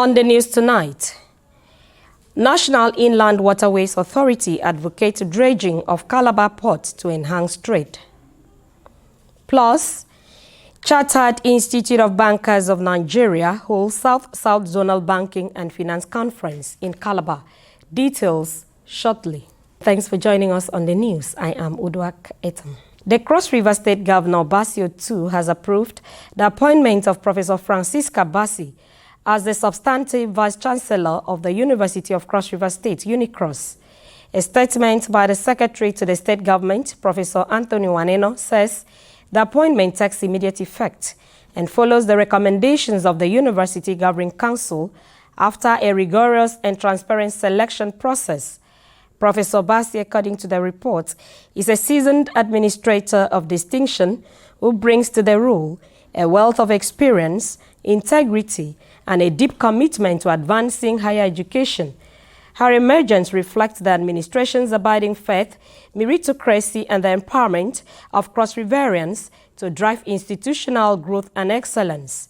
On the news tonight, National Inland Waterways Authority advocates dredging of Calabar Port to enhance trade. Plus, Chartered Institute of Bankers of Nigeria holds South-South Zonal Banking and Finance Conference in Calabar. Details shortly. Thanks for joining us on the news. I am Uduak Etam. The Cross River State Governor Basio II has approved the appointment of Professor Francisca Bassi as the substantive Vice-Chancellor of the University of Cross River State, UNICROSS. A statement by the Secretary to the State Government, Professor Anthony Waneno, says the appointment takes immediate effect and follows the recommendations of the University Governing Council after a rigorous and transparent selection process. Professor Bassi, according to the report, is a seasoned administrator of distinction who brings to the role a wealth of experience, integrity, and a deep commitment to advancing higher education. Her emergence reflects the administration's abiding faith, meritocracy, and the empowerment of Cross-Riverians to drive institutional growth and excellence.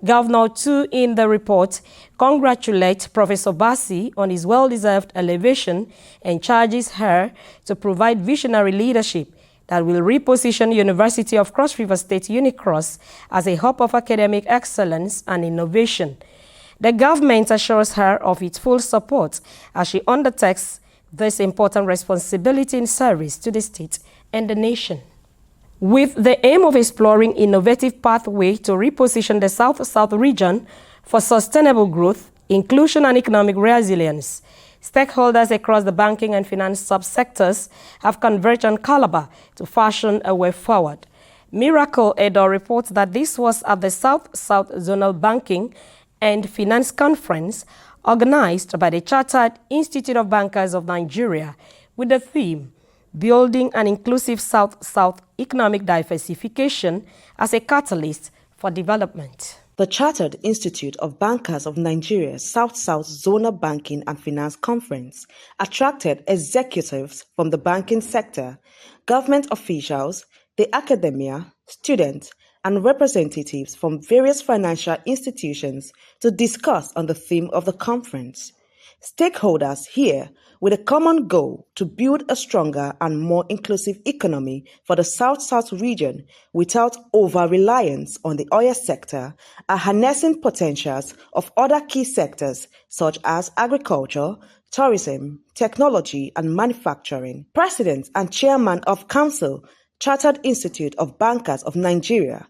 Governor too, in the report, congratulates Professor Bassi on his well-deserved elevation and charges her to provide visionary leadership that will reposition University of Cross River State UNICROSS as a hub of academic excellence and innovation. The government assures her of its full support as she undertakes this important responsibility in service to the state and the nation. With the aim of exploring innovative pathways to reposition the South-South region for sustainable growth, inclusion, and economic resilience, stakeholders across the banking and finance subsectors have converged on Calabar to fashion a way forward. Miracle Edo reports that this was at the South-South Zonal Banking and Finance Conference organized by the Chartered Institute of Bankers of Nigeria with the theme Building an Inclusive South-South Economic Diversification as a Catalyst for Development. The Chartered Institute of Bankers of Nigeria's South-South Zonal Banking and Finance Conference attracted executives from the banking sector, government officials, the academia, students, and representatives from various financial institutions to discuss on the theme of the conference. Stakeholders here with a common goal to build a stronger and more inclusive economy for the South-South region without over-reliance on the oil sector are harnessing potentials of other key sectors such as agriculture, tourism, technology, and manufacturing. President and Chairman of Council, Chartered Institute of Bankers of Nigeria,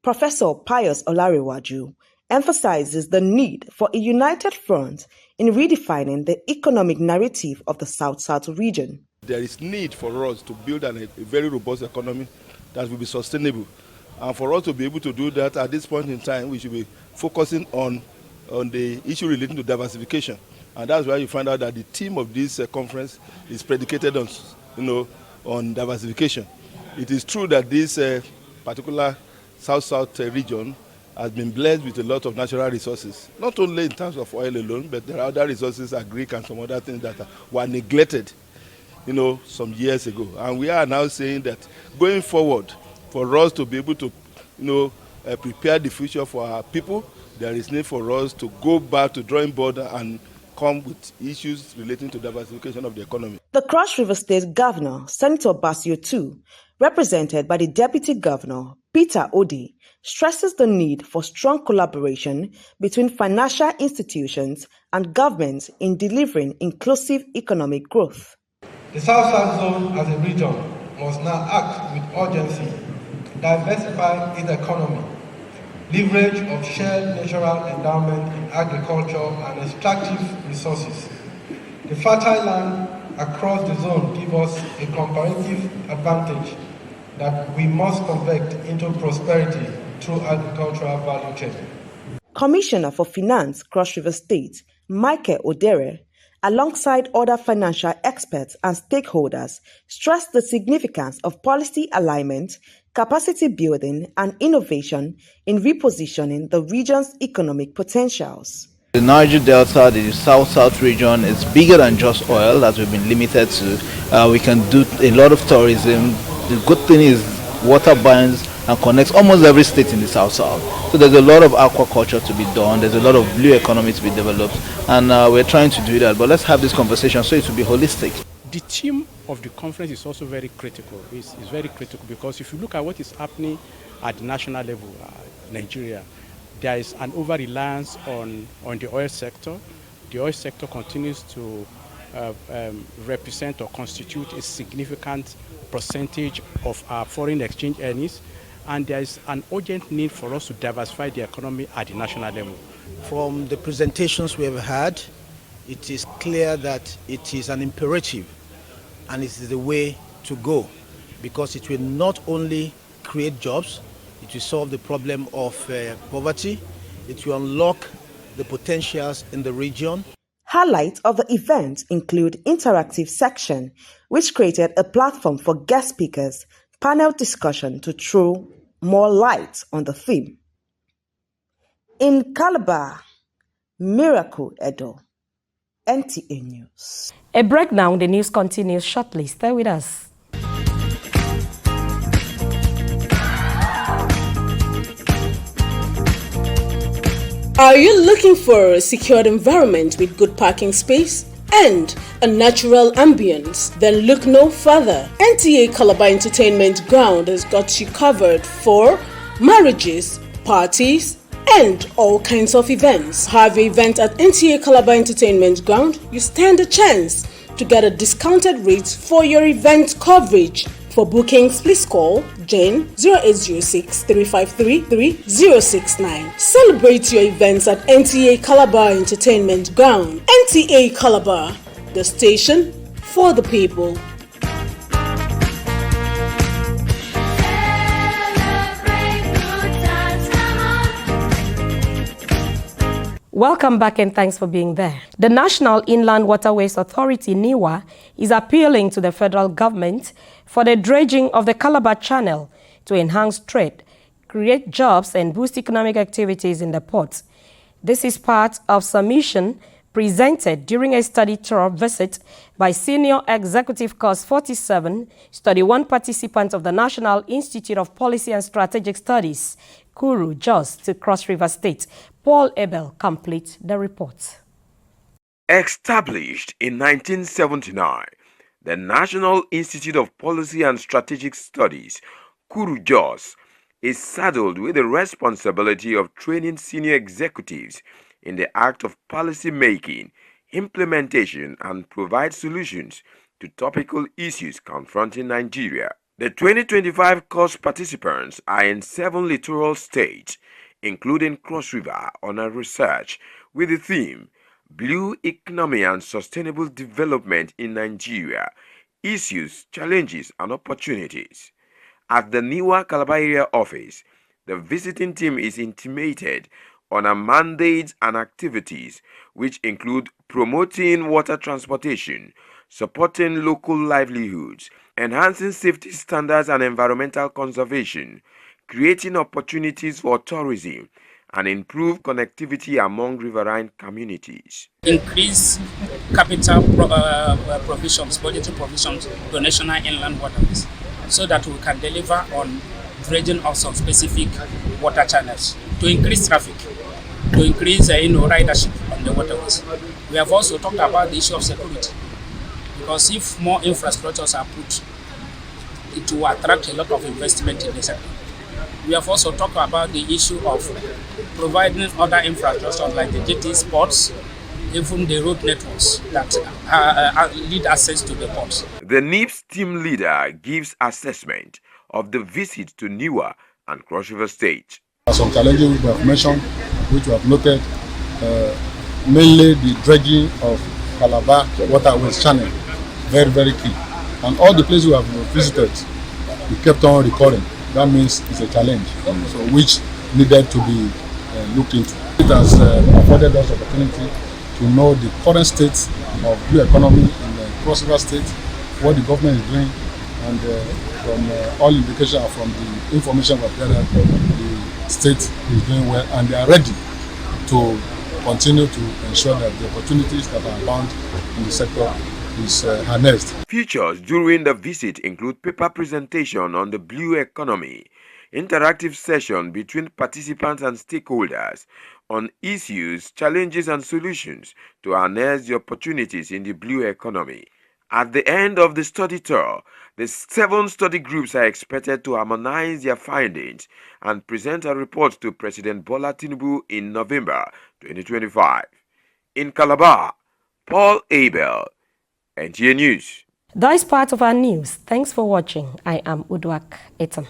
Professor Pius Olariwaju, emphasizes the need for a united front in redefining the economic narrative of the South-South region. There is need for us to build a very robust economy that will be sustainable. And for us to be able to do that at this point in time, we should be focusing on the issue relating to diversification. And that's why you find out that the theme of this conference is predicated on diversification. It is true that this particular South-South region has been blessed with a lot of natural resources, not only in terms of oil alone, but there are other resources, agric and some other things that were neglected, some years ago. And we are now saying that going forward, for us to be able to, prepare the future for our people, there is need for us to go back to drawing board and come with issues relating to diversification of the economy. The Cross River State Governor, Senator Basio II, represented by the Deputy Governor, Peter Odi, stresses the need for strong collaboration between financial institutions and governments in delivering inclusive economic growth. The South-South Zone as a region must now act with urgency to diversify its economy, leverage of shared natural endowment in agriculture and extractive resources. The fertile land across the zone gives us a comparative advantage that we must convert into prosperity through agricultural value chain. Commissioner for Finance, Cross River State, Michael Odere, alongside other financial experts and stakeholders, stressed the significance of policy alignment, capacity building, and innovation in repositioning the region's economic potentials. The Niger Delta, the South-South region, is bigger than just oil that we've been limited to. We can do a lot of tourism. The good thing is water binds and connects almost every state in the South-South. So there's a lot of aquaculture to be done, there's a lot of blue economy to be developed, and we're trying to do that. But let's have this conversation so it will be holistic. The theme of the conference is also very critical. It's very critical because if you look at what is happening at the national level, Nigeria, there is an over-reliance on the oil sector. The oil sector continues to represent or constitute a significant percentage of our foreign exchange earnings, and there is an urgent need for us to diversify the economy at the national level. From the presentations we have had, it is clear that it is an imperative and it is the way to go, because it will not only create jobs, it will solve the problem of poverty, it will unlock the potentials in the region. Highlights of the event include interactive section, which created a platform for guest speakers, panel discussion to throw more light on the theme. In Calabar, Miracle Edo, NTA News. A breakdown, the news continues shortly. Stay with us. Are you looking for a secured environment with good parking space and a natural ambience? Then look no further. Nta Calabar Entertainment Ground has got you covered for marriages, parties, and all kinds of events. Have an event at Nta Calabar Entertainment Ground, you stand a chance to get a discounted rate for your event coverage. For bookings, please call Jane 0806 353 3069. Celebrate your events at Nta Calabar Entertainment Ground. Nta Calabar, the station for the people. Welcome back and thanks for being there. The National Inland Waterways Authority, NIWA, is appealing to the federal government for the dredging of the Calabar Channel to enhance trade, create jobs and boost economic activities in the port. This is part of submission presented during a study tour visit by Senior Executive Course 47, Study 1 participant of the National Institute of Policy and Strategic Studies, Kuru, Jos, to Cross River State. Paul Abel completes the report. Established in 1979, the National Institute of Policy and Strategic Studies, Kuru, Jos, is saddled with the responsibility of training senior executives in the act of policy making, implementation, and provide solutions to topical issues confronting Nigeria. The 2025 course participants are in 7 littoral states, including Cross River, on a research with the theme Blue Economy and Sustainable Development in Nigeria, Issues, Challenges, and Opportunities. At the Nta Calabar area office, the visiting team is intimated on a mandates and activities which include promoting water transportation, supporting local livelihoods, enhancing safety standards and environmental conservation, creating opportunities for tourism, and improve connectivity among riverine communities. Increase capital provisions, budgetary provisions to national inland waterways so that we can deliver on dredging of some specific water channels to increase traffic, to increase ridership on the waterways. We have also talked about the issue of security, because if more infrastructures are put, it will attract a lot of investment in the sector. We have also talked about the issue of providing other infrastructure like the jetties, ports, even the road networks that lead access to the ports. The NIPS team leader gives assessment of the visit to Niwa and Cross River State. Some challenges we have mentioned, which we have noted, mainly the dredging of Calabar waterways channel, very, very key. And all the places we have visited, we kept on recording. That means it's a challenge, so which needed to be looked into. It has afforded us opportunity to know the current state of blue economy in the Cross River State, what the government is doing, and from all indications from the information we have gathered, the state is doing well, and they are ready to continue to ensure that the opportunities that are abound in the sector is harnessed. Features during the visit include paper presentation on the blue economy, interactive session between participants and stakeholders on issues, challenges, and solutions to harness the opportunities in the blue economy. At the end of the study tour, the 7 study groups are expected to harmonize their findings and present a report to President Bola Tinubu in November 2025. In Calabar, Paul Abel, NTA News. That is part of our news. Thanks for watching. I am Udwak Etam.